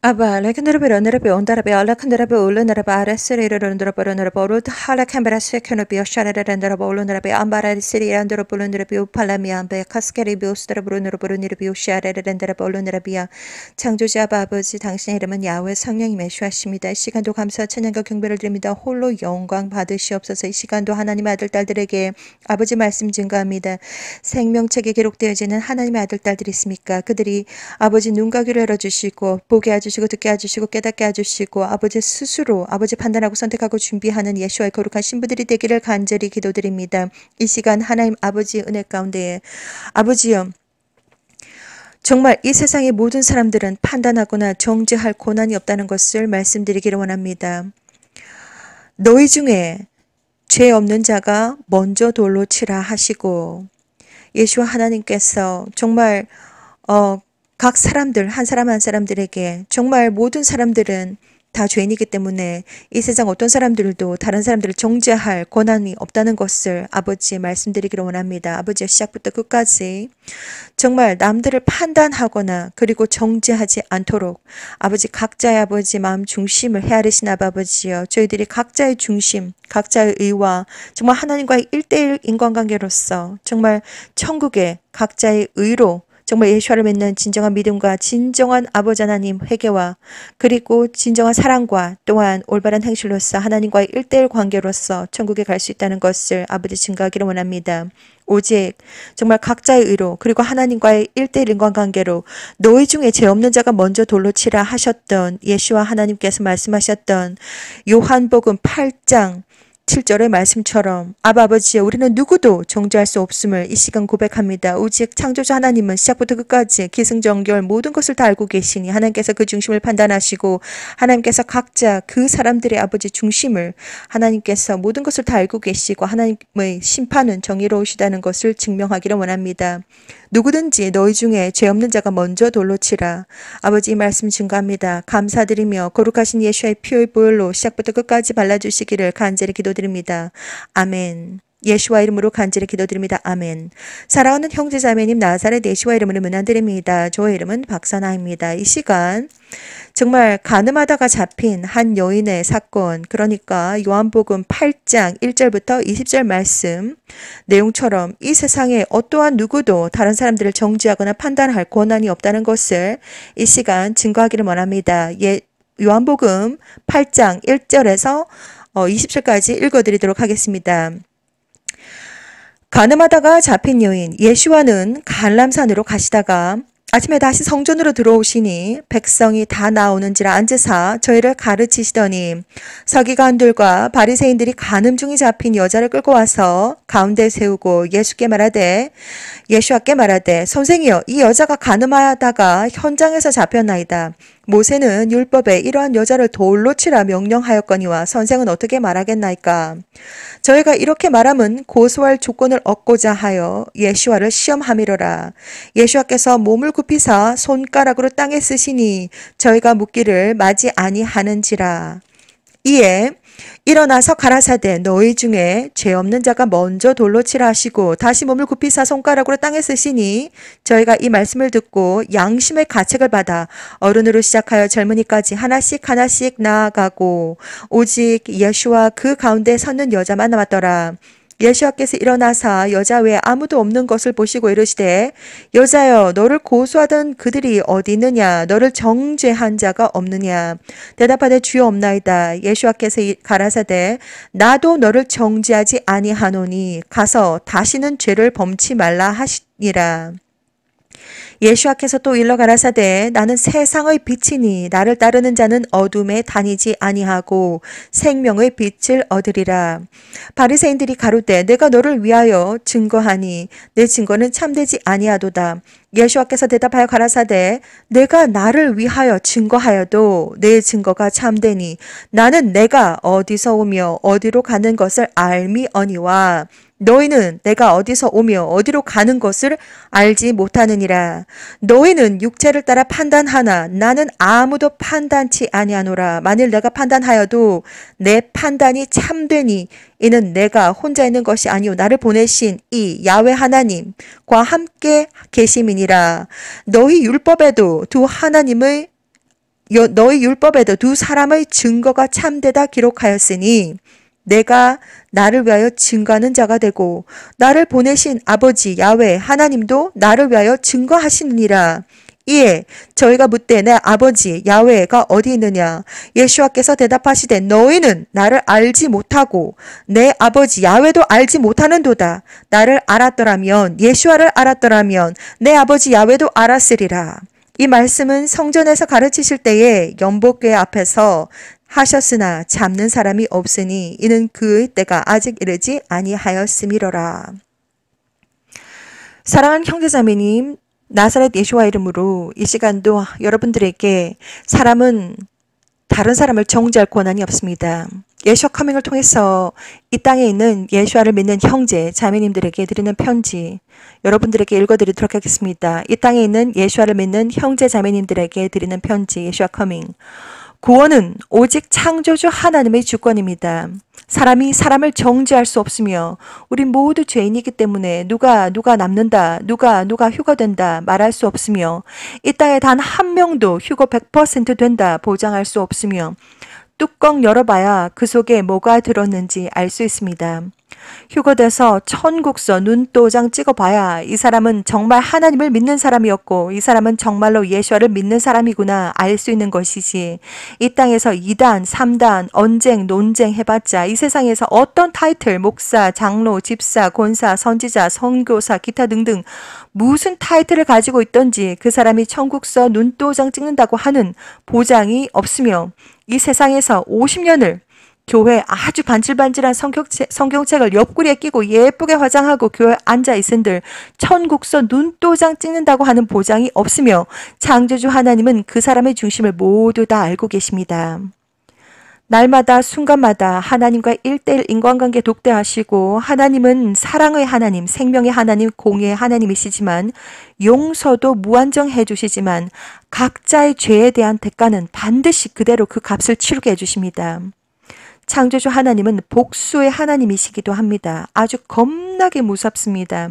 Aba, lekandrabe, ondrabe, ondrabe, alakandrabe, ulundrabe, arasiri, rundrabe, rundrabe, urut, halakambra, sekandrabe, osharandrabe, ulundrabe, ambara, siri, andrabe, ulundrabe, upalamiambe, 카스케리비, 오스드라be, rundrabe, rundrabe, osharandrabe, ulundrabe, 창조자 아버지, 당신의 이름은 야훼 성령이 메시하십니다. 이 시간도 감사, 찬양과 경배를 드립니다. 홀로 영광 받으시옵소서. 이 시간도 하나님의 아들, 딸들에게 아버지 말씀 증거합니다. 생명책에 기록되어지는 하나님의 아들, 딸들이 있습니까? 그들이 아버지 눈과 귀를 열어주시고 보게 해주시고 듣게 해주시고 깨닫게 해주시고 아버지 스스로 아버지 판단하고 선택하고 준비하는 예수와의 거룩한 신부들이 되기를 간절히 기도드립니다. 이 시간 하나님 아버지 은혜 가운데에 아버지여 정말 이 세상의 모든 사람들은 판단하거나 정죄할 고난이 없다는 것을 말씀드리기를 원합니다. 너희 중에 죄 없는 자가 먼저 돌로 치라 하시고 예수와 하나님께서 정말 각 사람들 한 사람 한 사람들에게 정말 모든 사람들은 다 죄인이기 때문에 이 세상 어떤 사람들도 다른 사람들을 정죄할 권한이 없다는 것을 아버지 말씀드리기를 원합니다. 아버지의 시작부터 끝까지 정말 남들을 판단하거나 그리고 정죄하지 않도록 아버지 각자의 아버지 마음 중심을 헤아리신 아버지여 저희들이 각자의 중심 각자의 의와 정말 하나님과의 1:1 인간관계로서 정말 천국의 각자의 의로 정말 예수와를 맺는 진정한 믿음과 진정한 아버지 하나님 회개와 그리고 진정한 사랑과 또한 올바른 행실로서 하나님과의 1:1 관계로서 천국에 갈 수 있다는 것을 아버지 증거하기를 원합니다. 오직 정말 각자의 의로 그리고 하나님과의 1:1 인간관계로 너희 중에 죄 없는 자가 먼저 돌로 치라 하셨던 예수와 하나님께서 말씀하셨던 요한복음 8장 7절의 말씀처럼 아버지여 우리는 누구도 정죄할 수 없음을 이 시간 고백합니다. 오직 창조주 하나님은 시작부터 끝까지 기승전결 모든 것을 다 알고 계시니 하나님께서 그 중심을 판단하시고 하나님께서 각자 그 사람들의 아버지 중심을 하나님께서 모든 것을 다 알고 계시고 하나님의 심판은 정의로우시다는 것을 증명하기를 원합니다. 누구든지 너희 중에 죄 없는 자가 먼저 돌로 치라. 아버지 이 말씀 증거합니다. 감사드리며 거룩하신 예수의 피의 보혈로 시작부터 끝까지 발라주시기를 간절히 기도드립니다. 아멘. 예수와 이름으로 간절히 기도드립니다. 아멘. 사랑하는 형제자매님 나사렛 예수와 이름으로 문안드립니다. 저의 이름은 박사나입니다. 이 시간 정말 가늠하다가 잡힌 한 여인의 사건 그러니까 요한복음 8장 1절부터 20절 말씀 내용처럼 이 세상에 어떠한 누구도 다른 사람들을 정죄하거나 판단할 권한이 없다는 것을 이 시간 증거하기를 원합니다. 요한복음 8장 1절에서 20절까지 읽어드리도록 하겠습니다. 가늠하다가 잡힌 여인 예수와는 갈람산으로 가시다가 아침에 다시 성전으로 들어오시니 백성이 다 나오는지라 앉으사 저희를 가르치시더니 서기관들과 바리새인들이 간음 중에 잡힌 여자를 끌고 와서 가운데 세우고 예수께 말하되 선생이여 이 여자가 간음하다가 현장에서 잡혔나이다. 모세는 율법에 이러한 여자를 돌로 치라 명령하였거니와 선생은 어떻게 말하겠나이까. 저희가 이렇게 말함은 고소할 조건을 얻고자 하여 예수와를 시험함이로라. 예수와께서 몸을 굽히사 손가락으로 땅에 쓰시니 저희가 묻기를 마지 아니하는지라. 이에 일어나서 가라사대 너희 중에 죄 없는 자가 먼저 돌로 치라 하시고 다시 몸을 굽히사 손가락으로 땅에 쓰시니 저희가 이 말씀을 듣고 양심의 가책을 받아 어른으로 시작하여 젊은이까지 하나씩 나아가고 오직 예수와 그 가운데 섰는 여자만 남았더라. 예수와께서 일어나사 여자 외에 아무도 없는 것을 보시고 이르시되 여자여 너를 고소하던 그들이 어디 있느냐 너를 정죄한 자가 없느냐 대답하되 주여 없나이다. 예수와께서 가라사대 나도 너를 정죄하지 아니하노니 가서 다시는 죄를 범치 말라 하시니라. 예수와께서 또 일러 가라사대 나는 세상의 빛이니 나를 따르는 자는 어둠에 다니지 아니하고 생명의 빛을 얻으리라. 바리새인들이 가로되 내가 너를 위하여 증거하니 내 증거는 참되지 아니하도다. 예수와께서 대답하여 가라사대 내가 나를 위하여 증거하여도 내 증거가 참되니 나는 내가 어디서 오며 어디로 가는 것을 알미어니와 너희는 내가 어디서 오며 어디로 가는 것을 알지 못하느니라. 너희는 육체를 따라 판단하나 나는 아무도 판단치 아니하노라. 만일 내가 판단하여도 내 판단이 참되니 이는 내가 혼자 있는 것이 아니오 나를 보내신 이 야훼 하나님과 함께 계심이니라. 너희 율법에도 두 하나님의 너희 율법에도 두 사람의 증거가 참되다 기록하였으니 내가 나를 위하여 증거하는 자가 되고 나를 보내신 아버지 야훼 하나님도 나를 위하여 증거하시느니라. 이에 저희가 묻되 내 아버지 야훼가 어디 있느냐? 예수와께서 대답하시되 너희는 나를 알지 못하고 내 아버지 야훼도 알지 못하는도다. 나를 알았더라면 예수와를 알았더라면 내 아버지 야훼도 알았으리라. 이 말씀은 성전에서 가르치실 때에 연복궤 앞에서 하셨으나 잡는 사람이 없으니 이는 그의 때가 아직 이르지 아니하였음이로라. 사랑하는 형제자매님, 나사렛 예수와 이름으로 이 시간도 여러분들에게 사람은 다른 사람을 정죄할 권한이 없습니다. 예수와 커밍을 통해서 이 땅에 있는 예수와를 믿는 형제, 자매님들에게 드리는 편지 여러분들에게 읽어드리도록 하겠습니다. 이 땅에 있는 예수와를 믿는 형제, 자매님들에게 드리는 편지 예수와 커밍. 구원은 오직 창조주 하나님의 주권입니다. 사람이 사람을 정죄할 수 없으며 우리 모두 죄인이기 때문에 누가 남는다, 누가 휴거된다 말할 수 없으며 이 땅에 단 한 명도 휴거 100% 된다 보장할 수 없으며 뚜껑 열어봐야 그 속에 뭐가 들었는지 알 수 있습니다. 휴거돼서 천국서 눈도장 찍어봐야 이 사람은 정말 하나님을 믿는 사람이었고 이 사람은 정말로 예수와를 믿는 사람이구나 알 수 있는 것이지. 이 땅에서 2단, 3단, 언쟁, 논쟁 해봤자 이 세상에서 어떤 타이틀, 목사, 장로, 집사, 권사, 선지자, 선교사, 기타 등등 무슨 타이틀을 가지고 있던지 그 사람이 천국서 눈도장 찍는다고 하는 보장이 없으며 이 세상에서 50년을 교회 아주 반질반질한 성경책을 옆구리에 끼고 예쁘게 화장하고 교회에 앉아있은들 천국서 눈도장 찍는다고 하는 보장이 없으며 창조주 하나님은 그 사람의 중심을 모두 다 알고 계십니다. 날마다 순간마다 하나님과 1:1 인간관계 독대하시고 하나님은 사랑의 하나님, 생명의 하나님, 공의의 하나님이시지만 용서도 무한정 해주시지만 각자의 죄에 대한 대가는 반드시 그대로 그 값을 치르게 해주십니다. 창조주 하나님은 복수의 하나님이시기도 합니다. 아주 겁나게 무섭습니다.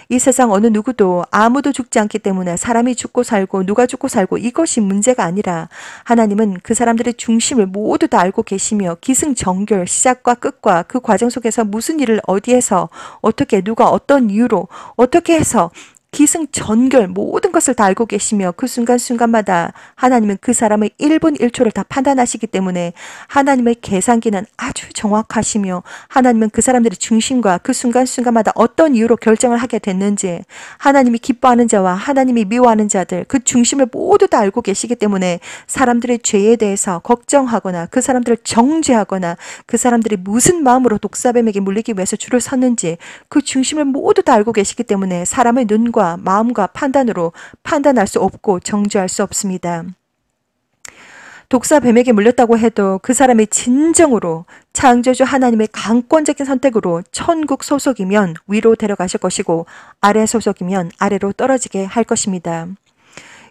이 세상 어느 누구도 아무도 죽지 않기 때문에 사람이 죽고 살고 누가 죽고 살고 이것이 문제가 아니라 하나님은 그 사람들의 중심을 모두 다 알고 계시며 기승전결 시작과 끝과 그 과정 속에서 무슨 일을 어디에서 어떻게 누가 어떤 이유로 어떻게 해서 기승전결 모든 것을 다 알고 계시며 그 순간순간마다 하나님은 그 사람의 1분 1초를 다 판단하시기 때문에 하나님의 계산기는 아주 정확하시며 하나님은 그 사람들의 중심과 그 순간순간마다 어떤 이유로 결정을 하게 됐는지 하나님이 기뻐하는 자와 하나님이 미워하는 자들 그 중심을 모두 다 알고 계시기 때문에 사람들의 죄에 대해서 걱정하거나 그 사람들을 정죄하거나 그 사람들이 무슨 마음으로 독사뱀에게 물리기 위해서 줄을 섰는지 그 중심을 모두 다 알고 계시기 때문에 사람의 눈과 마음과 판단으로 판단할 수 없고 정죄할 수 없습니다. 독사뱀에게 물렸다고 해도 그 사람이 진정으로 창조주 하나님의 강권적인 선택으로 천국 소속이면 위로 데려가실 것이고 아래 소속이면 아래로 떨어지게 할 것입니다.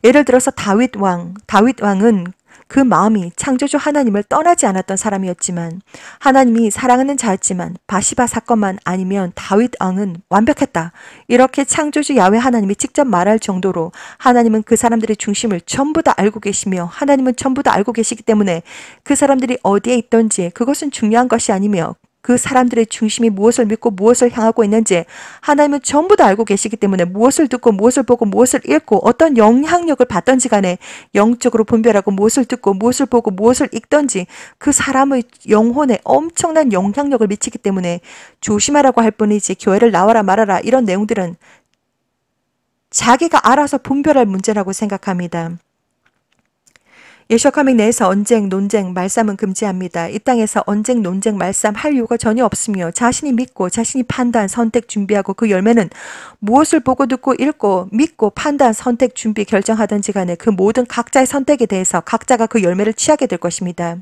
예를 들어서 다윗 왕은 그 마음이 창조주 하나님을 떠나지 않았던 사람이었지만 하나님이 사랑하는 자였지만 바시바 사건만 아니면 다윗 왕은 완벽했다. 이렇게 창조주 야훼 하나님이 직접 말할 정도로 하나님은 그 사람들의 중심을 전부 다 알고 계시며 하나님은 전부 다 알고 계시기 때문에 그 사람들이 어디에 있던지 그것은 중요한 것이 아니며 그 사람들의 중심이 무엇을 믿고 무엇을 향하고 있는지 하나님은 전부 다 알고 계시기 때문에 무엇을 듣고 무엇을 보고 무엇을 읽고 어떤 영향력을 받던지 간에 영적으로 분별하고 무엇을 듣고 무엇을 보고 무엇을 읽던지 그 사람의 영혼에 엄청난 영향력을 미치기 때문에 조심하라고 할 뿐이지 교회를 나와라 말아라 이런 내용들은 자기가 알아서 분별할 문제라고 생각합니다. 예수와 커밍 내에서 언쟁, 논쟁, 말싸움은 금지합니다. 이 땅에서 언쟁, 논쟁, 말싸움 할 이유가 전혀 없으며 자신이 믿고 자신이 판단, 선택, 준비하고 그 열매는 무엇을 보고 듣고 읽고 믿고 판단, 선택, 준비, 결정하든지 간에 그 모든 각자의 선택에 대해서 각자가 그 열매를 취하게 될 것입니다.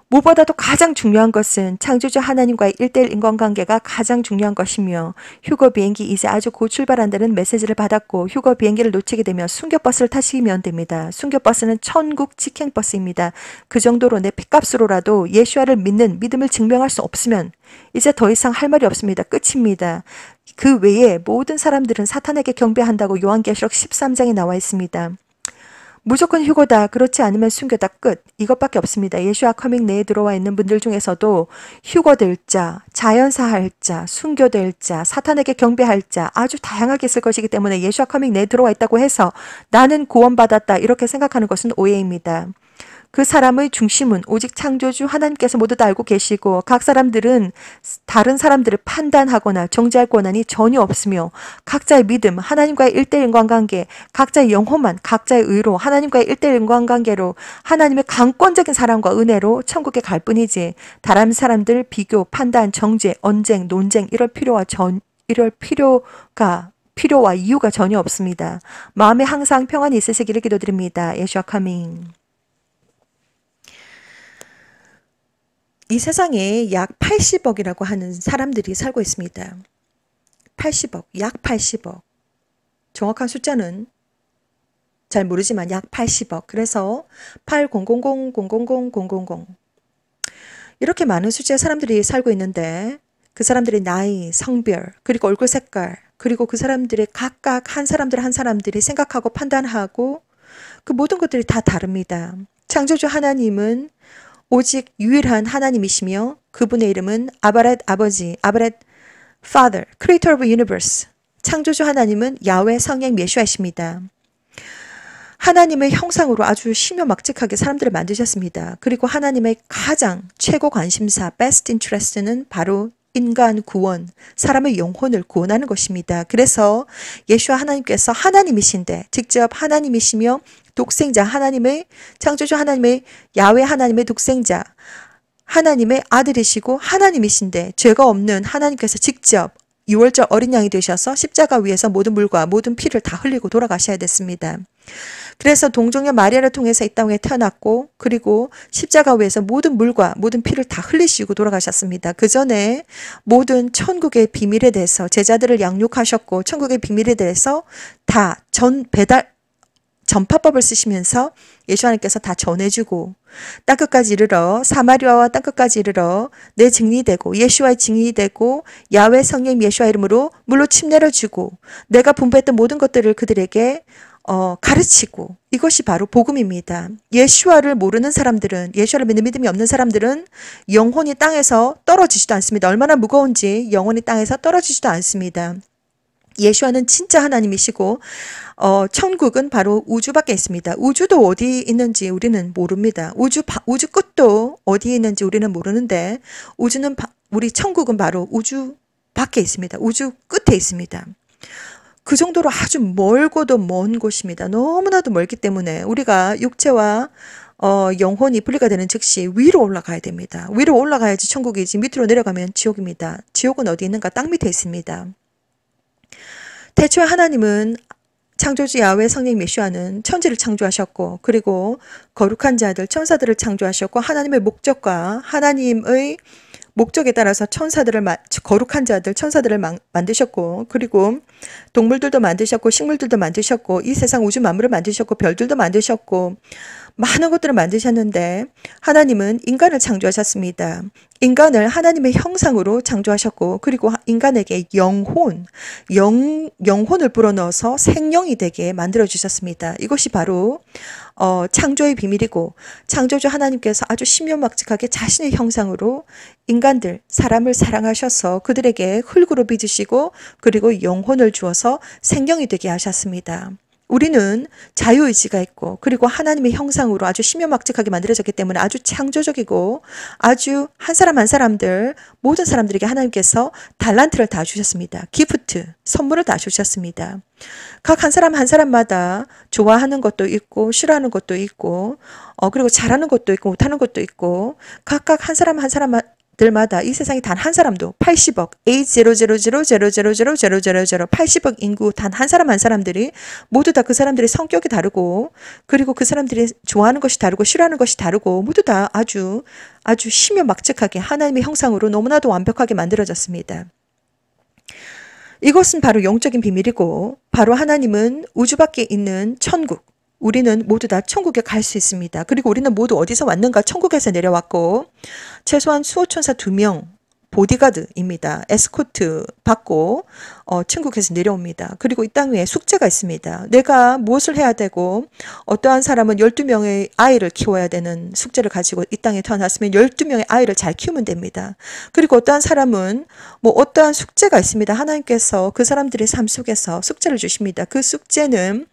무엇보다도 가장 중요한 것은 창조주 하나님과의 1:1 인간관계가 가장 중요한 것이며 휴거 비행기 이제 아주 곧 출발한다는 메시지를 받았고 휴거 비행기를 놓치게 되면 순교버스를 타시면 됩니다. 순교버스는 천국 직행버스입니다. 그 정도로 내 핏값으로라도 예수와를 믿는 믿음을 증명할 수 없으면 이제 더 이상 할 말이 없습니다. 끝입니다. 그 외에 모든 사람들은 사탄에게 경배한다고 요한계시록 13장에 나와 있습니다. 무조건 휴거다. 그렇지 않으면 순교다. 끝. 이것밖에 없습니다. 예수와 커밍 내에 들어와 있는 분들 중에서도 휴거될 자, 자연사할 자, 순교될 자, 사탄에게 경배할 자 아주 다양하게 있을 것이기 때문에 예수와 커밍 내에 들어와 있다고 해서 나는 구원받았다 이렇게 생각하는 것은 오해입니다. 그 사람의 중심은 오직 창조주 하나님께서 모두 다 알고 계시고 각 사람들은 다른 사람들을 판단하거나 정죄할 권한이 전혀 없으며 각자의 믿음, 하나님과의 1대1 인간관계, 각자의 영혼만 각자의 의로 하나님과의 1대1 인간관계로 하나님의 강권적인 사랑과 은혜로 천국에 갈 뿐이지 다른 사람들 비교, 판단, 정죄, 언쟁, 논쟁 이럴 필요와 이유가 전혀 없습니다. 마음에 항상 평안이 있으시기를 기도드립니다. 예수와 카밍. 이 세상에 약 80억이라고 하는 사람들이 살고 있습니다. 80억, 약 80억. 정확한 숫자는 잘 모르지만 약 80억. 그래서 8000000000 이렇게 많은 숫자의 사람들이 살고 있는데 그 사람들의 나이, 성별, 그리고 얼굴 색깔, 그리고 그 사람들의 각각 한 사람들이 생각하고 판단하고 그 모든 것들이 다 다릅니다. 창조주 하나님은 오직 유일한 하나님이시며 그분의 이름은 아바렛 아버지, 아바렛 Father, Creator of Universe. 창조주 하나님은 야훼 성령 메시아이십니다. 하나님의 형상으로 아주 신묘막직하게 사람들을 만드셨습니다. 그리고 하나님의 가장 최고 관심사, best interest는 바로 인간 구원, 사람의 영혼을 구원하는 것입니다. 그래서 예수와 하나님께서 하나님이신데 직접 하나님이시며 독생자 하나님의 창조주 하나님의 야훼 하나님의 독생자 하나님의 아들이시고 하나님이신데 죄가 없는 하나님께서 직접 유월절 어린 양이 되셔서 십자가 위에서 모든 물과 모든 피를 다 흘리고 돌아가셔야 됐습니다. 그래서 동정녀 마리아를 통해서 이 땅에 태어났고 그리고 십자가 위에서 모든 물과 모든 피를 다 흘리시고 돌아가셨습니다. 그 전에 모든 천국의 비밀에 대해서 제자들을 양육하셨고 천국의 비밀에 대해서 다 전파법을 쓰시면서 예수 하나님께서 다 전해주고 땅끝까지 이르러 사마리아와 땅끝까지 이르러 내 증인이 되고 예수와의 증인이 되고 야훼 성령 예수와 이름으로 물로 침 내려주고 내가 분부했던 모든 것들을 그들에게 가르치고 이것이 바로 복음입니다. 예수와를 모르는 사람들은 예수와를 믿는 믿음이 없는 사람들은 영혼이 땅에서 떨어지지도 않습니다. 얼마나 무거운지 영혼이 땅에서 떨어지지도 않습니다. 예수와는 진짜 하나님이시고 천국은 바로 우주 밖에 있습니다. 우주도 어디 있는지 우리는 모릅니다. 우주 끝도 어디에 있는지 우리는 모르는데 우리 천국은 바로 우주 밖에 있습니다. 우주 끝에 있습니다. 그 정도로 아주 멀고도 먼 곳입니다. 너무나도 멀기 때문에 우리가 육체와 영혼이 분리가 되는 즉시 위로 올라가야 됩니다. 위로 올라가야지 천국이지 밑으로 내려가면 지옥입니다. 지옥은 어디 있는가? 땅 밑에 있습니다. 태초에 하나님은 창조주 야훼 성령 메시아는 천지를 창조하셨고 그리고 거룩한 자들 천사들을 창조하셨고 하나님의 목적과 하나님의 목적에 따라서 거룩한 자들 천사들을 만드셨고 그리고 동물들도 만드셨고 식물들도 만드셨고 이 세상 우주 만물을 만드셨고 별들도 만드셨고 많은 것들을 만드셨는데 하나님은 인간을 창조하셨습니다. 인간을 하나님의 형상으로 창조하셨고 그리고 인간에게 영혼을 불어넣어서 생명이 되게 만들어주셨습니다. 이것이 바로 창조의 비밀이고 창조주 하나님께서 아주 신묘막직하게 자신의 형상으로 사람을 사랑하셔서 그들에게 흙으로 빚으시고 그리고 영혼을 주어서 생명이 되게 하셨습니다. 우리는 자유의지가 있고 그리고 하나님의 형상으로 아주 신묘막직하게 만들어졌기 때문에 아주 창조적이고 아주 한 사람 한 사람들 모든 사람들에게 하나님께서 달란트를 다 주셨습니다. 기프트, 선물을 다 주셨습니다. 각 한 사람 한 사람마다 좋아하는 것도 있고 싫어하는 것도 있고 그리고 잘하는 것도 있고 못하는 것도 있고 각각 한 사람 한 사람들마다 이 세상에 단 한 사람도 80억 80000000000 80억 인구 단 한 사람 한 사람들이 모두 다 그 사람들의 성격이 다르고 그리고 그 사람들이 좋아하는 것이 다르고 싫어하는 것이 다르고 모두 다 아주 신묘막직하게 하나님의 형상으로 너무나도 완벽하게 만들어졌습니다. 이것은 바로 영적인 비밀이고 바로 하나님은 우주 밖에 있는 천국 우리는 모두 다 천국에 갈 수 있습니다. 그리고 우리는 모두 어디서 왔는가? 천국에서 내려왔고 최소한 수호천사 2명 보디가드입니다. 에스코트 받고 천국에서 내려옵니다. 그리고 이 땅 위에 숙제가 있습니다. 내가 무엇을 해야 되고, 어떠한 사람은 12명의 아이를 키워야 되는 숙제를 가지고 이 땅에 태어났으면 12명의 아이를 잘 키우면 됩니다. 그리고 어떠한 사람은 뭐 어떠한 숙제가 있습니다. 하나님께서 그 사람들의 삶 속에서 숙제를 주십니다. 그 숙제는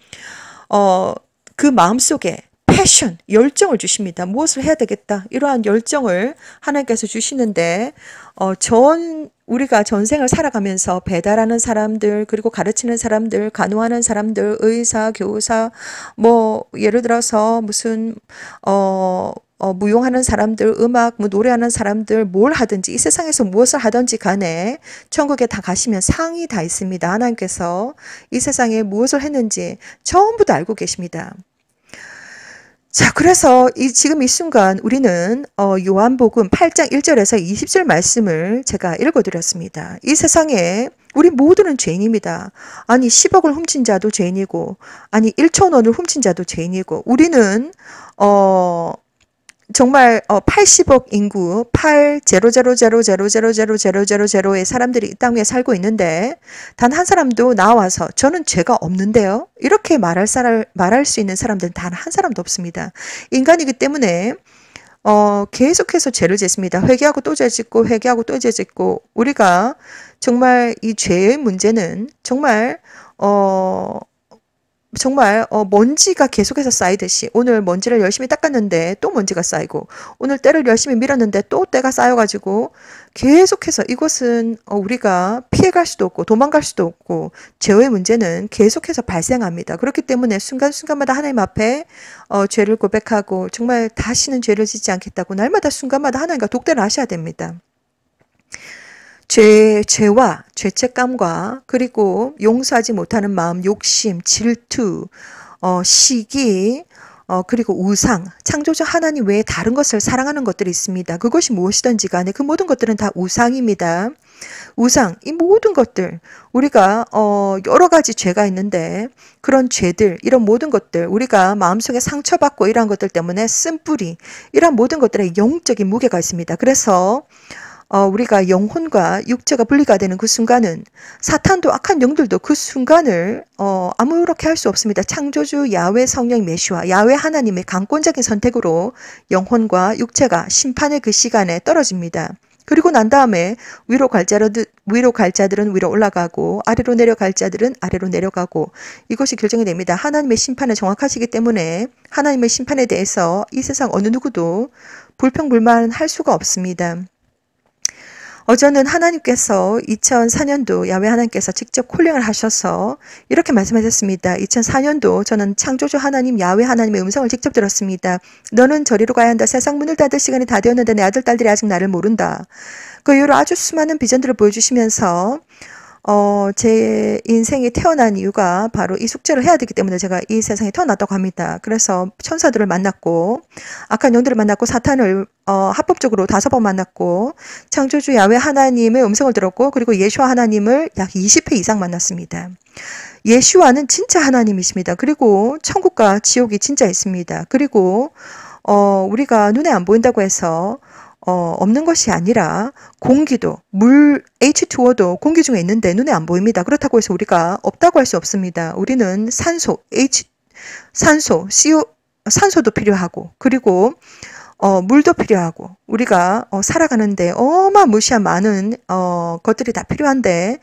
그 마음속에 패션, 열정을 주십니다. 무엇을 해야 되겠다. 이러한 열정을 하나님께서 주시는데, 우리가 전생을 살아가면서 배달하는 사람들, 그리고 가르치는 사람들, 간호하는 사람들, 의사, 교사, 뭐, 예를 들어서 무슨, 무용하는 사람들, 음악, 뭐 노래하는 사람들, 뭘 하든지, 이 세상에서 무엇을 하든지 간에 천국에 다 가시면 상이 다 있습니다. 하나님께서 이 세상에 무엇을 했는지 전부 다 알고 계십니다. 자, 그래서 지금 이 순간 우리는 요한복음 8장 1절에서 20절 말씀을 제가 읽어드렸습니다. 이 세상에 우리 모두는 죄인입니다. 아니 10억을 훔친 자도 죄인이고, 아니 1천 원을 훔친 자도 죄인이고, 우리는 정말 80억 인구 80000000000의 사람들이 이 땅 위에 살고 있는데, 단 한 사람도 나와서 저는 죄가 없는데요, 이렇게 말할 수 있는 사람들은 단 한 사람도 없습니다. 인간이기 때문에 계속해서 죄를 짓습니다. 회개하고 또 죄 짓고, 회개하고 또 죄 짓고. 우리가 정말 이 죄의 문제는 정말 먼지가 계속해서 쌓이듯이, 오늘 먼지를 열심히 닦았는데 또 먼지가 쌓이고, 오늘 때를 열심히 밀었는데 또 때가 쌓여가지고, 계속해서 이것은 우리가 피해갈 수도 없고 도망갈 수도 없고, 죄의 문제는 계속해서 발생합니다. 그렇기 때문에 순간순간마다 하나님 앞에 죄를 고백하고, 정말 다시는 죄를 짓지 않겠다고 날마다 순간마다 하나님과 독대를 하셔야 됩니다. 죄와 죄책감과, 그리고 용서하지 못하는 마음, 욕심, 질투, 시기, 그리고 우상, 창조주 하나님 외에 다른 것을 사랑하는 것들이 있습니다. 그것이 무엇이든지 간에 그 모든 것들은 다 우상입니다. 우상, 이 모든 것들, 우리가 여러 가지 죄가 있는데, 그런 죄들, 이런 모든 것들, 우리가 마음속에 상처받고 이러한 것들 때문에 쓴 뿌리, 이러한 모든 것들에 영적인 무게가 있습니다. 그래서 우리가 영혼과 육체가 분리가 되는 그 순간은, 사탄도 악한 영들도 그 순간을 아무렇게 할 수 없습니다. 창조주 야훼 성령 메시아, 야훼 하나님의 강권적인 선택으로 영혼과 육체가 심판의 그 시간에 떨어집니다. 그리고 난 다음에 위로 갈 자들은 위로 올라가고, 아래로 내려갈 자들은 아래로 내려가고, 이것이 결정이 됩니다. 하나님의 심판은 정확하시기 때문에 하나님의 심판에 대해서 이 세상 어느 누구도 불평불만할 수가 없습니다. 저는 하나님께서 2004년도 야훼 하나님께서 직접 콜링을 하셔서 이렇게 말씀하셨습니다. 2004년도 저는 창조주 하나님 야훼 하나님의 음성을 직접 들었습니다. 너는 저리로 가야 한다. 세상 문을 닫을 시간이 다 되었는데 내 아들 딸들이 아직 나를 모른다. 그 이후로 아주 수많은 비전들을 보여주시면서 제 인생이 태어난 이유가 바로 이 숙제를 해야 되기 때문에 제가 이 세상에 태어났다고 합니다. 그래서 천사들을 만났고, 악한 영들을 만났고, 사탄을 합법적으로 5번 만났고, 창조주 야훼 하나님의 음성을 들었고, 그리고 예수와 하나님을 약 20회 이상 만났습니다. 예수와는 진짜 하나님이십니다. 그리고 천국과 지옥이 진짜 있습니다. 그리고 우리가 눈에 안 보인다고 해서 없는 것이 아니라, 공기도, 물, H2O도 공기 중에 있는데 눈에 안 보입니다. 그렇다고 해서 우리가 없다고 할 수 없습니다. 우리는 산소도 필요하고, 그리고 물도 필요하고, 우리가 살아가는데 어마무시한 많은 것들이 다 필요한데,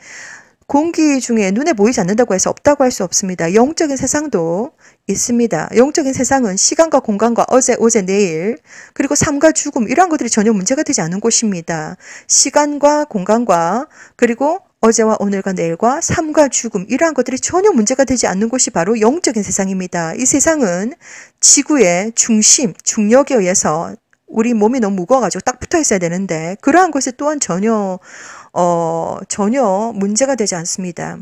공기 중에 눈에 보이지 않는다고 해서 없다고 할 수 없습니다. 영적인 세상도 있습니다. 영적인 세상은 시간과 공간과 어제, 내일, 그리고 삶과 죽음, 이러한 것들이 전혀 문제가 되지 않은 곳입니다. 시간과 공간과, 그리고 어제와 오늘과 내일과 삶과 죽음, 이러한 것들이 전혀 문제가 되지 않는 곳이 바로 영적인 세상입니다. 이 세상은 지구의 중심, 중력에 의해서 우리 몸이 너무 무거워가지고 딱 붙어 있어야 되는데, 그러한 것이 또한 전혀 문제가 되지 않습니다.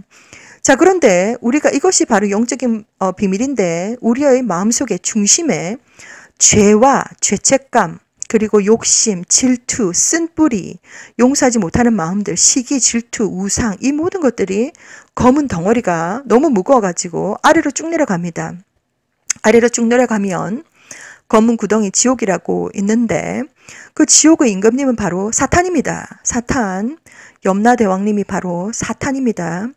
자, 그런데 우리가, 이것이 바로 영적인 비밀인데, 우리의 마음속의 중심에 죄와 죄책감, 그리고 욕심, 질투, 쓴뿌리, 용서하지 못하는 마음들, 시기, 질투, 우상, 이 모든 것들이 검은 덩어리가 너무 무거워가지고 아래로 쭉 내려갑니다. 아래로 쭉 내려가면 검은 구덩이 지옥이라고 있는데 그 지옥의 임금님은 바로 사탄입니다. 사탄, 염라대왕님이 바로 사탄입니다.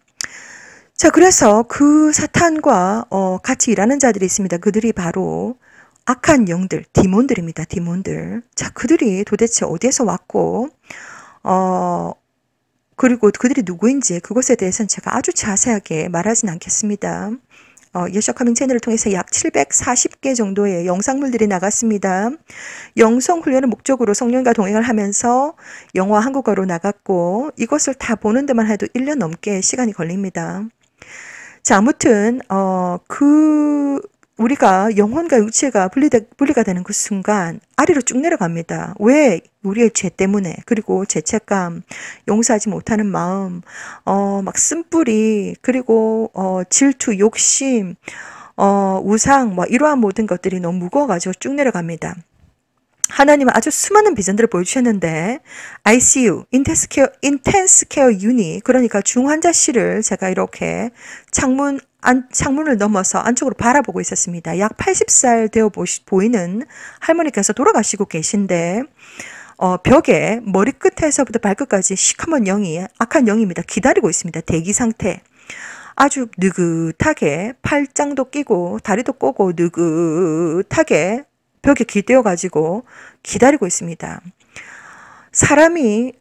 자, 그래서 그 사탄과 같이 일하는 자들이 있습니다. 그들이 바로 악한 영들, 디몬들입니다. 디몬들. 자, 그들이 도대체 어디에서 왔고 그리고 그들이 누구인지 그것에 대해서는 제가 아주 자세하게 말하진 않겠습니다. 예수와 카밍 채널을 통해서 약 740개 정도의 영상물들이 나갔습니다. 영성 훈련을 목적으로 성령과 동행을 하면서 영어와 한국어로 나갔고 이것을 다 보는 데만 해도 1년 넘게 시간이 걸립니다. 자, 아무튼 우리가 영혼과 육체가 분리가 되는 그 순간 아래로 쭉 내려갑니다. 왜? 우리의 죄 때문에. 그리고 죄책감, 용서하지 못하는 마음, 막 쓴뿌리, 그리고 질투, 욕심, 우상, 뭐 이러한 모든 것들이 너무 무거워가지고 쭉 내려갑니다. 하나님은 아주 수많은 비전들을 보여주셨는데 ICU, 인텐스 케어 유닛, 그러니까 중환자실을 제가 이렇게 창문을 넘어서 안쪽으로 바라보고 있었습니다. 약 80살 되어 보이는 할머니께서 돌아가시고 계신데 벽에 머리끝에서부터 발끝까지 시커먼 영이, 악한 영입니다. 기다리고 있습니다. 대기 상태. 아주 느긋하게 팔짱도 끼고 다리도 꼬고 느긋하게 벽에 기대어가지고 기다리고 있습니다. 사람의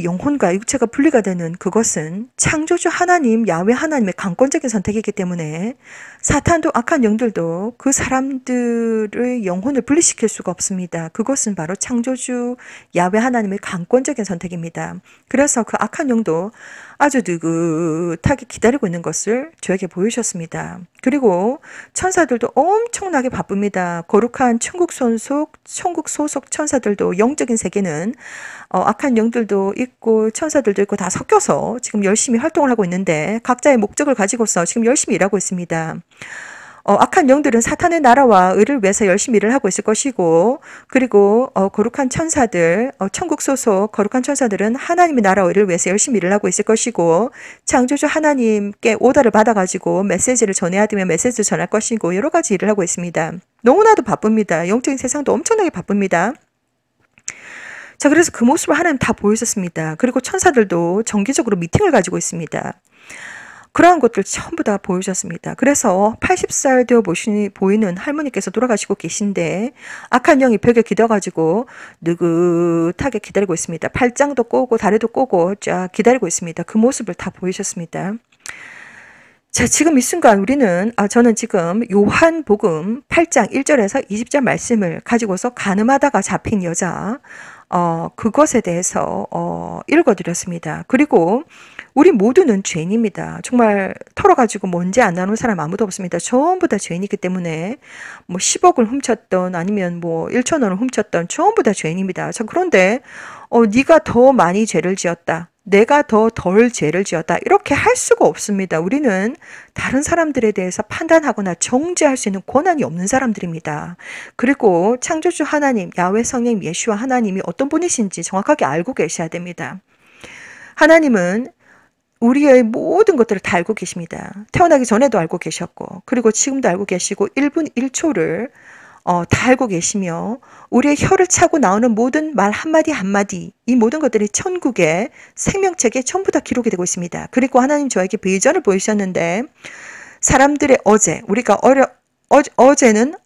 영혼과 육체가 분리가 되는 그것은 창조주 하나님, 야훼 하나님의 강권적인 선택이기 때문에 사탄도 악한 영들도 그 사람들의 영혼을 분리시킬 수가 없습니다. 그것은 바로 창조주 야훼 하나님의 강권적인 선택입니다. 그래서 그 악한 영도 아주 느긋하게 기다리고 있는 것을 저에게 보여주셨습니다. 그리고 천사들도 엄청나게 바쁩니다. 거룩한 천국 소속 천사들도 영적인 세계는 악한 영들도 있고 천사들도 있고 다 섞여서 지금 열심히 활동을 하고 있는데 각자의 목적을 가지고서 지금 열심히 일하고 있습니다. 악한 영들은 사탄의 나라와 의를 위해서 열심히 일을 하고 있을 것이고 그리고 거룩한 천사들, 천국 소속 거룩한 천사들은 하나님의 나라와 의를 위해서 열심히 일을 하고 있을 것이고 창조주 하나님께 오더를 받아가지고 메시지를 전해야 되면 메시지를 전할 것이고 여러 가지 일을 하고 있습니다. 너무나도 바쁩니다. 영적인 세상도 엄청나게 바쁩니다. 자, 그래서 그 모습을 하나님 다 보여줬습니다. 그리고 천사들도 정기적으로 미팅을 가지고 있습니다. 그러한 것들 전부 다 보여주셨습니다. 그래서 80살 되어 보이는 할머니께서 돌아가시고 계신데 악한 영이 벽에 기대가지고 느긋하게 기다리고 있습니다. 팔짱도 꼬고 다리도 꼬고 쫙 기다리고 있습니다. 그 모습을 다 보여주셨습니다. 자, 지금 이 순간 저는 지금 요한복음 8장 1절에서 20절 말씀을 가지고서 가늠하다가 잡힌 여자, 그것에 대해서 읽어드렸습니다. 그리고 우리 모두는 죄인입니다. 정말 털어가지고 먼지 안 나는 사람 아무도 없습니다. 전부 다 죄인이기 때문에 뭐 10억을 훔쳤던 아니면 뭐 1천 원을 훔쳤던 전부 다 죄인입니다. 자, 그런데 네가 더 많이 죄를 지었다. 내가 더 덜 죄를 지었다. 이렇게 할 수가 없습니다. 우리는 다른 사람들에 대해서 판단하거나 정죄할 수 있는 권한이 없는 사람들입니다. 그리고 창조주 하나님, 야훼 성령 예수와 하나님이 어떤 분이신지 정확하게 알고 계셔야 됩니다. 하나님은 우리의 모든 것들을 다 알고 계십니다. 태어나기 전에도 알고 계셨고 그리고 지금도 알고 계시고 1분 1초를 다 알고 계시며 우리의 혀를 차고 나오는 모든 말 한마디 한마디 이 모든 것들이 천국의 생명책에 전부 다 기록이 되고 있습니다. 그리고 하나님 저에게 비전을 보이셨는데 사람들의 우리가 어제는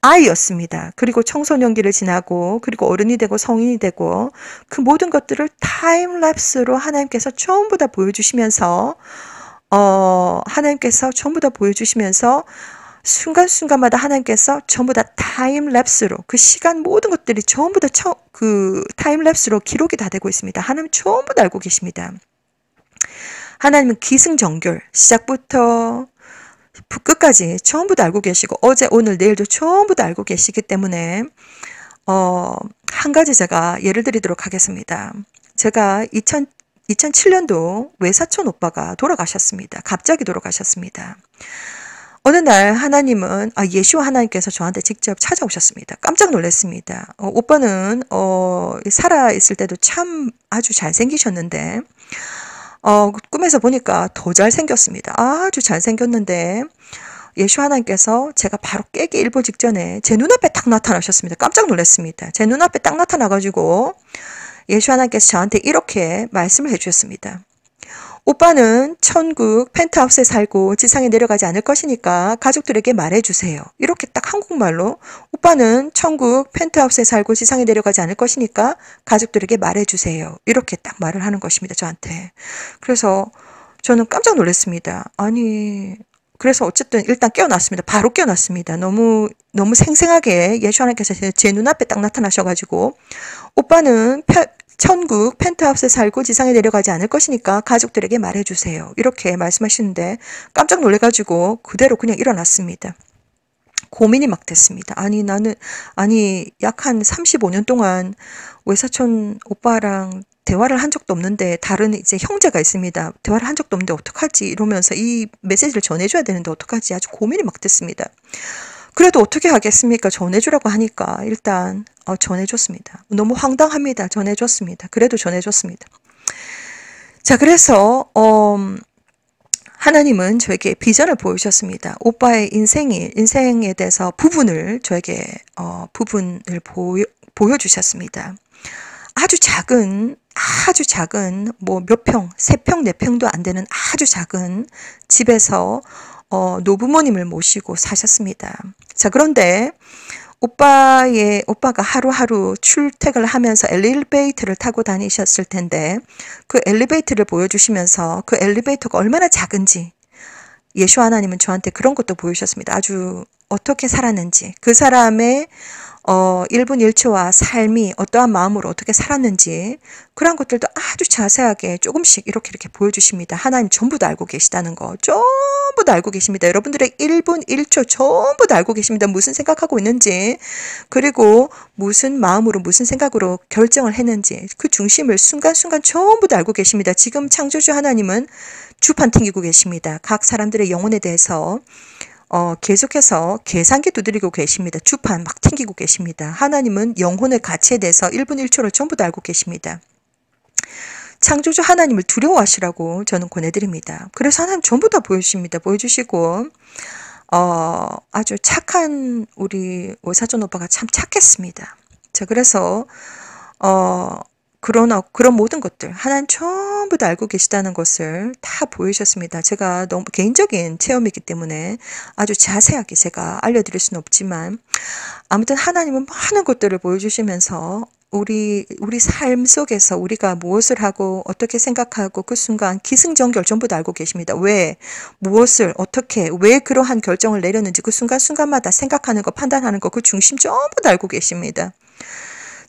아이였습니다. 그리고 청소년기를 지나고 그리고 어른이 되고 성인이 되고 그 모든 것들을 타임랩스로 하나님께서 전부 다 보여주시면서 순간순간마다 하나님께서 전부 다 타임랩스로 그 시간 모든 것들이 전부 다 그 타임랩스로 기록이 다 되고 있습니다. 하나님 전부 다 알고 계십니다. 하나님은 기승전결 시작부터 끝까지 전부 다 알고 계시고 어제 오늘 내일도 전부 다 알고 계시기 때문에 한 가지 제가 예를 드리도록 하겠습니다. 제가 2007년도 외사촌 오빠가 돌아가셨습니다. 갑자기 돌아가셨습니다. 어느 날 하나님은 예수와 하나님께서 저한테 직접 찾아오셨습니다. 깜짝 놀랐습니다. 오빠는 살아있을 때도 참 아주 잘생기셨는데 꿈에서 보니까 더 잘생겼습니다. 아주 잘생겼는데 예수 하나님께서 제가 바로 깨기 일보 직전에 제 눈앞에 딱 나타나셨습니다. 깜짝 놀랐습니다. 제 눈앞에 딱 나타나가지고 예수 하나님께서 저한테 이렇게 말씀을 해주셨습니다. 오빠는 천국 펜트하우스에 살고 지상에 내려가지 않을 것이니까 가족들에게 말해주세요. 이렇게 딱 한국말로 오빠는 천국 펜트하우스에 살고 지상에 내려가지 않을 것이니까 가족들에게 말해주세요. 이렇게 딱 말을 하는 것입니다. 저한테. 그래서 저는 깜짝 놀랐습니다. 아니 그래서 어쨌든 일단 깨어났습니다. 바로 깨어났습니다. 너무 생생하게 예수 하나님께서 제 눈앞에 딱 나타나셔가지고 오빠는 천국 펜트하우스에 살고 지상에 내려가지 않을 것이니까 가족들에게 말해주세요. 이렇게 말씀하시는데 깜짝 놀래가지고 그대로 그냥 일어났습니다. 고민이 막 됐습니다. 아니 약 한 35년 동안 외사촌 오빠랑 대화를 한 적도 없는데 다른 이제 형제가 있습니다. 대화를 한 적도 없는데 어떡하지 이러면서 이 메시지를 전해줘야 되는데 어떡하지 아주 고민이 막 됐습니다. 그래도 어떻게 하겠습니까? 전해주라고 하니까 일단 전해줬습니다. 너무 황당합니다. 전해줬습니다. 그래도 전해줬습니다. 자, 그래서 하나님은 저에게 비전을 보여주셨습니다. 오빠의 인생에 대해서 부분을 저에게 부분을 보여주셨습니다. 아주 작은 뭐 몇 평, 3평, 4평도 안 되는 아주 작은 집에서 노부모님을 모시고 사셨습니다. 자, 그런데 오빠가 하루하루 출퇴근을 하면서 엘리베이터를 타고 다니셨을 텐데 그 엘리베이터를 보여주시면서 그 엘리베이터가 얼마나 작은지 예수 하나님은 저한테 그런 것도 보여주셨습니다. 아주 어떻게 살았는지 그 사람의 1분 1초와 삶이 어떠한 마음으로 어떻게 살았는지 그런 것들도 아주 자세하게 조금씩 이렇게 보여주십니다. 하나님 전부 다 알고 계시다는 거 전부 다 알고 계십니다. 여러분들의 1분 1초 전부 다 알고 계십니다. 무슨 생각하고 있는지 그리고 무슨 마음으로 무슨 생각으로 결정을 했는지 그 중심을 순간순간 전부 다 알고 계십니다. 지금 창조주 하나님은 주판 튕기고 계십니다. 각 사람들의 영혼에 대해서 계속해서 계산기 두드리고 계십니다. 주판 막 튕기고 계십니다. 하나님은 영혼의 가치에 대해서 1분 1초를 전부 다 알고 계십니다. 창조주 하나님을 두려워하시라고 저는 권해드립니다. 그래서 하나님 전부 다 보여주십니다. 보여주시고 아주 착한 우리 사촌 오빠가 참 착했습니다. 자, 그래서 그런 모든 것들 하나님 전부 다 알고 계시다는 것을 다 보여주셨습니다. 제가 너무 개인적인 체험이기 때문에 아주 자세하게 제가 알려드릴 수는 없지만 아무튼 하나님은 많은 것들을 보여주시면서 우리 삶 속에서 우리가 무엇을 하고 어떻게 생각하고 그 순간 기승전결 전부 다 알고 계십니다. 왜 무엇을 어떻게 왜 그러한 결정을 내렸는지 그 순간순간마다 생각하는 거 판단하는 거 그 중심 전부 다 알고 계십니다.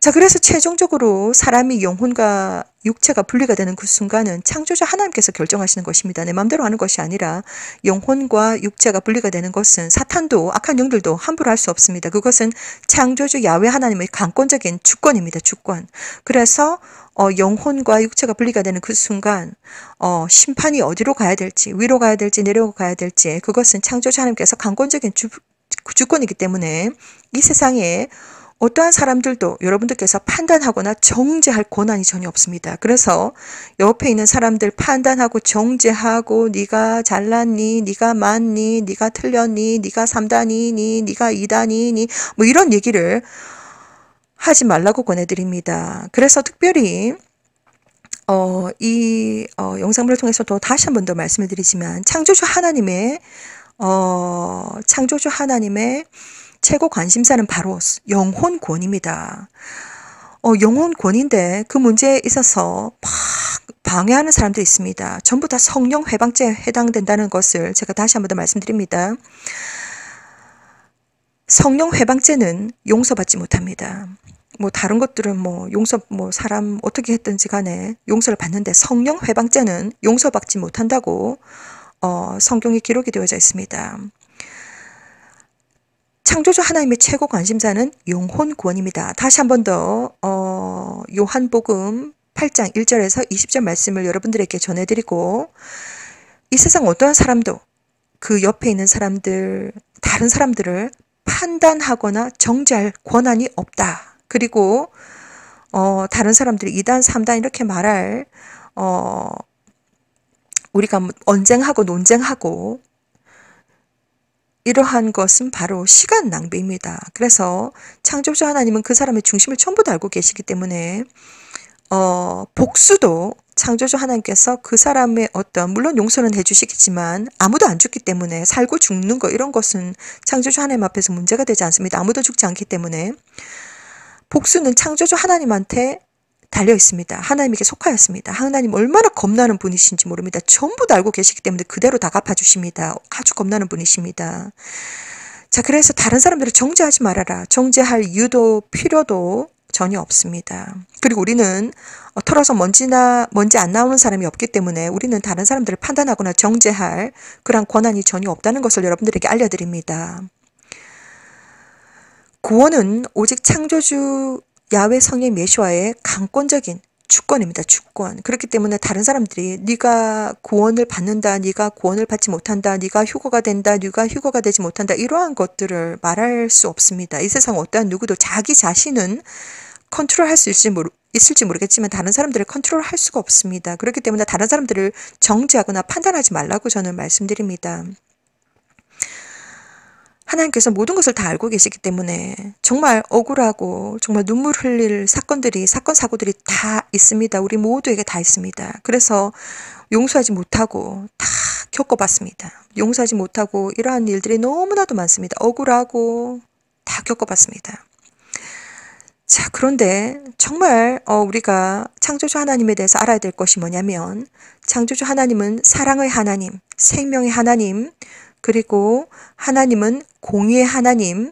자, 그래서 최종적으로 사람이 영혼과 육체가 분리가 되는 그 순간은 창조주 하나님께서 결정하시는 것입니다. 내 마음대로 하는 것이 아니라 영혼과 육체가 분리가 되는 것은 사탄도 악한 영들도 함부로 할 수 없습니다. 그것은 창조주 야훼 하나님의 강권적인 주권입니다. 주권. 그래서 영혼과 육체가 분리가 되는 그 순간 심판이 어디로 가야 될지 위로 가야 될지 내려 가야 될지 그것은 창조주 하나님께서 강권적인 주권이기 때문에 이 세상에 어떠한 사람들도 여러분들께서 판단하거나 정죄할 권한이 전혀 없습니다. 그래서 옆에 있는 사람들 판단하고 정죄하고 네가 잘났니, 네가 맞니, 네가 틀렸니, 네가 3단이니, 네가 2단이니 뭐 이런 얘기를 하지 말라고 권해드립니다. 그래서 특별히 이 영상물을 통해서도 다시 한 번 더 말씀을 드리지만 창조주 하나님의 최고 관심사는 바로 영혼권입니다. 영혼권인데 그 문제에 있어서 막 방해하는 사람들이 있습니다. 전부 다 성령 회방죄에 해당된다는 것을 제가 다시 한 번 더 말씀드립니다. 성령 회방죄는 용서받지 못합니다. 뭐 다른 것들은 뭐 사람 어떻게 했든지 간에 용서를 받는데 성령 회방죄는 용서받지 못한다고 성경에 기록이 되어져 있습니다. 창조주 하나님의 최고 관심사는 영혼구원입니다. 다시 한 번 더 요한복음 8장 1절에서 20절 말씀을 여러분들에게 전해드리고 이 세상 어떠한 사람도 그 옆에 있는 사람들 다른 사람들을 판단하거나 정죄할 권한이 없다. 그리고 다른 사람들이 2단 3단 이렇게 말할 우리가 언쟁하고 논쟁하고 이러한 것은 바로 시간 낭비입니다. 그래서 창조주 하나님은 그 사람의 중심을 전부 다 알고 계시기 때문에 복수도 창조주 하나님께서 그 사람의 물론 용서는 해주시겠지만 아무도 안 죽기 때문에 살고 죽는 거 이런 것은 창조주 하나님 앞에서 문제가 되지 않습니다. 아무도 죽지 않기 때문에 복수는 창조주 하나님한테 달려 있습니다. 하나님에게 속하였습니다. 하나님 얼마나 겁나는 분이신지 모릅니다. 전부 다 알고 계시기 때문에 그대로 다 갚아주십니다. 아주 겁나는 분이십니다. 자, 그래서 다른 사람들을 정죄하지 말아라. 정죄할 이유도 필요도 전혀 없습니다. 그리고 우리는 털어서 먼지 안 나오는 사람이 없기 때문에 우리는 다른 사람들을 판단하거나 정죄할 그런 권한이 전혀 없다는 것을 여러분들에게 알려드립니다. 구원은 오직 창조주 야훼 성령 예수와의 강권적인 주권입니다. 주권. 그렇기 때문에 다른 사람들이 네가 구원을 받는다, 네가 구원을 받지 못한다, 네가 휴거가 된다, 네가 휴거가 되지 못한다 이러한 것들을 말할 수 없습니다. 이 세상 어떠한 누구도 자기 자신은 컨트롤할 수 있을지 모르겠지만 다른 사람들을 컨트롤할 수가 없습니다. 그렇기 때문에 다른 사람들을 정죄하거나 판단하지 말라고 저는 말씀드립니다. 하나님께서 모든 것을 다 알고 계시기 때문에 정말 억울하고 정말 눈물 흘릴 사건, 사고들이 다 있습니다. 우리 모두에게 다 있습니다. 그래서 용서하지 못하고 다 겪어봤습니다. 용서하지 못하고 이러한 일들이 너무나도 많습니다. 억울하고 다 겪어봤습니다. 자, 그런데 정말 우리가 창조주 하나님에 대해서 알아야 될 것이 뭐냐면 창조주 하나님은 사랑의 하나님, 생명의 하나님, 그리고 하나님은 공의의 하나님,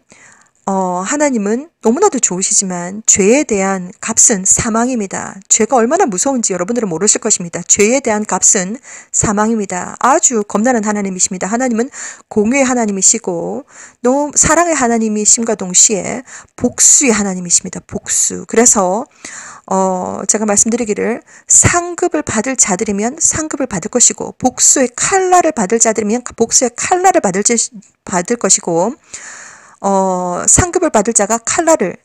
하나님은 너무나도 좋으시지만 죄에 대한 값은 사망입니다. 죄가 얼마나 무서운지 여러분들은 모르실 것입니다. 죄에 대한 값은 사망입니다. 아주 겁나는 하나님이십니다. 하나님은 공의의 하나님이시고 너무 사랑의 하나님이심과 동시에 복수의 하나님이십니다. 복수. 그래서 제가 말씀드리기를 상급을 받을 자들이면 상급을 받을 것이고 복수의 칼날을 받을 자들이면 복수의 칼날을 받을 것이고 상급을 받을 자가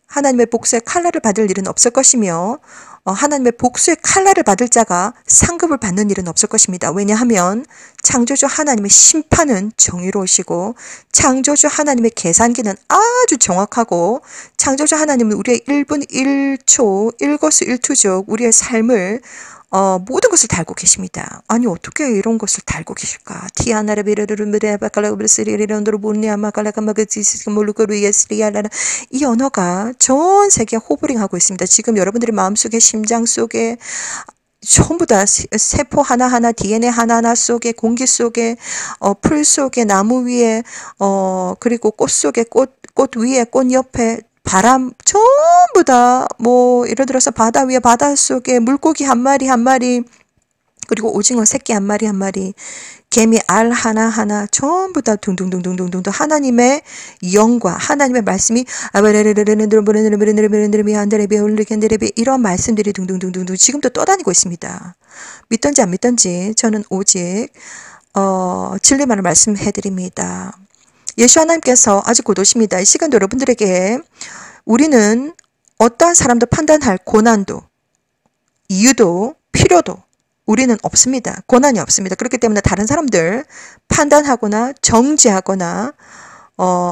하나님의 복수의 칼날을 받을 일은 없을 것이며 하나님의 복수의 칼날을 받을 자가 상급을 받는 일은 없을 것입니다. 왜냐하면 창조주 하나님의 심판은 정의로우시고 창조주 하나님의 계산기는 아주 정확하고 창조주 하나님은 우리의 1분 1초 1거수일투족 우리의 삶을 모든 것을 다 알고 계십니다. 아니 어떻게 이런 것을 다 알고 계실까? 이 언어가 전 세계에 호버링하고 있습니다. 지금 여러분들의 마음속에 심장 속에 전부 다 세포 하나하나 DNA 하나하나 속에 공기 속에 풀 속에 나무 위에 그리고 꽃 속에 꽃 위에 꽃 옆에 바람 전부 다 예를 들어서 바다 위에 바다 속에 물고기 한 마리 그리고 오징어 새끼 한 마리 개미 알 하나하나 전부 다 둥둥둥둥둥둥 하나님의 영과 하나님의 말씀이 이런 말씀들이 둥둥둥둥둥 지금도 떠다니고 있습니다. 믿던지 안 믿던지 저는 오직 진리만을 말씀해 드립니다. 예수 하나님께서 아주 곧 오십니다. 이 시간도 여러분들에게 우리는 어떠한 사람도 판단할 고난도, 이유도, 필요도 우리는 없습니다. 고난이 없습니다. 그렇기 때문에 다른 사람들 판단하거나 정죄하거나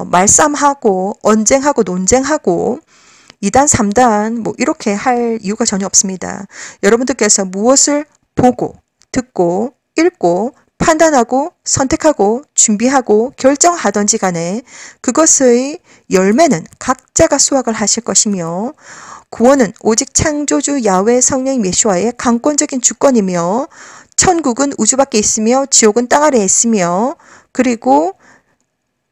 말싸움하고 언쟁하고 논쟁하고 2단, 3단 이렇게 할 이유가 전혀 없습니다. 여러분들께서 무엇을 보고, 듣고, 읽고 판단하고 선택하고 준비하고 결정하던지 간에 그것의 열매는 각자가 수확을 하실 것이며 구원은 오직 창조주 야훼 성령 예수와의 강권적인 주권이며 천국은 우주 밖에 있으며 지옥은 땅 아래에 있으며 그리고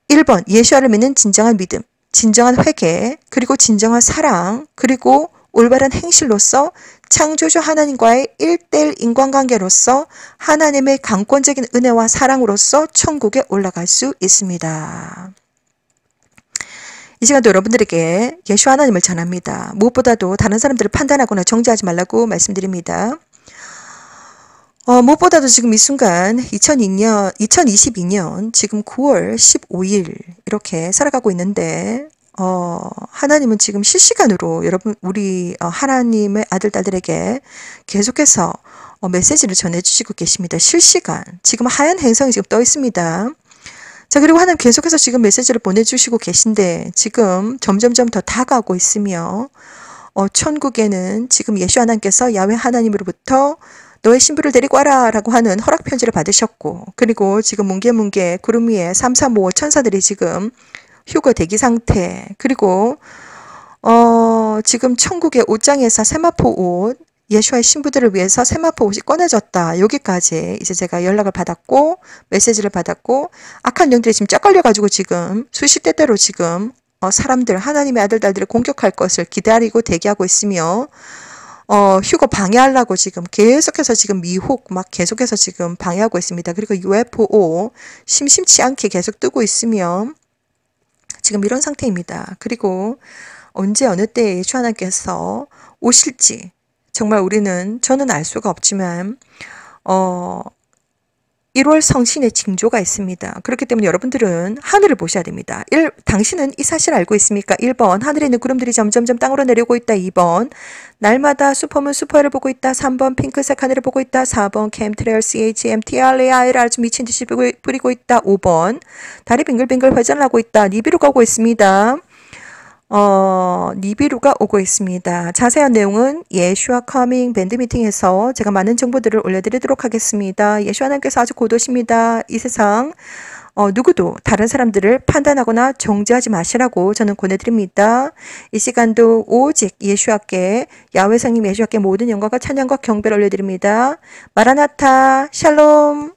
1번 예수를 믿는 진정한 믿음, 진정한 회개, 그리고 진정한 사랑, 그리고 올바른 행실로서 창조주 하나님과의 1:1 인간관계로서 하나님의 강권적인 은혜와 사랑으로서 천국에 올라갈 수 있습니다. 이 시간도 여러분들에게 예수 하나님을 전합니다. 무엇보다도 다른 사람들을 판단하거나 정죄하지 말라고 말씀드립니다. 무엇보다도 지금 이 순간 2022년 지금 9월 15일 이렇게 살아가고 있는데 하나님은 지금 실시간으로 우리 하나님의 아들, 딸들에게 계속해서 메시지를 전해주시고 계십니다. 실시간. 지금 하얀 행성이 지금 떠 있습니다. 자, 그리고 하나님 계속해서 지금 메시지를 보내주시고 계신데 지금 점점점 더 다가오고 있으며 천국에는 지금 예수 하나님께서 야훼 하나님으로부터 너의 신부를 데리고 와라 라고 하는 허락 편지를 받으셨고, 그리고 지금 뭉게뭉게 구름 위에 335 천사들이 지금 휴거 대기 상태, 그리고 지금 천국의 옷장에서 세마포 옷, 예수와의 신부들을 위해서 세마포 옷이 꺼내졌다. 여기까지 이제 제가 연락을 받았고 메시지를 받았고, 악한 영들이 지금 쫙 걸려가지고 지금 수시대대로 지금 사람들, 하나님의 아들 딸들을 공격할 것을 기다리고 대기하고 있으며, 휴거 방해하려고 지금 계속해서 지금 미혹 막 계속해서 지금 방해하고 있습니다. 그리고 UFO 심심치 않게 계속 뜨고 있으며 지금 이런 상태입니다. 그리고 언제 어느 때에 예수 하나님께서 오실지 정말 저는 알 수가 없지만 1월 성신의 징조가 있습니다. 그렇기 때문에 여러분들은 하늘을 보셔야 됩니다. 당신은 이 사실을 알고 있습니까? 1번, 하늘에 있는 구름들이 점점점 땅으로 내려오고 있다. 2번, 날마다 슈퍼문 슈퍼를 보고 있다. 3번, 핑크색 하늘을 보고 있다. 4번, 캠트레일 CHMTRAI를 아주 미친 듯이 뿌리고 있다. 5번, 달이 빙글빙글 회전을 하고 있다. 니비루가 오고 있습니다. 니비루가 오고 있습니다. 자세한 내용은 예슈아 커밍 밴드 미팅에서 제가 많은 정보들을 올려드리도록 하겠습니다. 예슈아 하나님께서 아주 고도십니다. 이 세상 누구도 다른 사람들을 판단하거나 정죄하지 마시라고 저는 권해드립니다. 이 시간도 오직 예수께, 야훼 성님 예수께 모든 영광과 찬양과 경배를 올려드립니다. 마라나타 샬롬.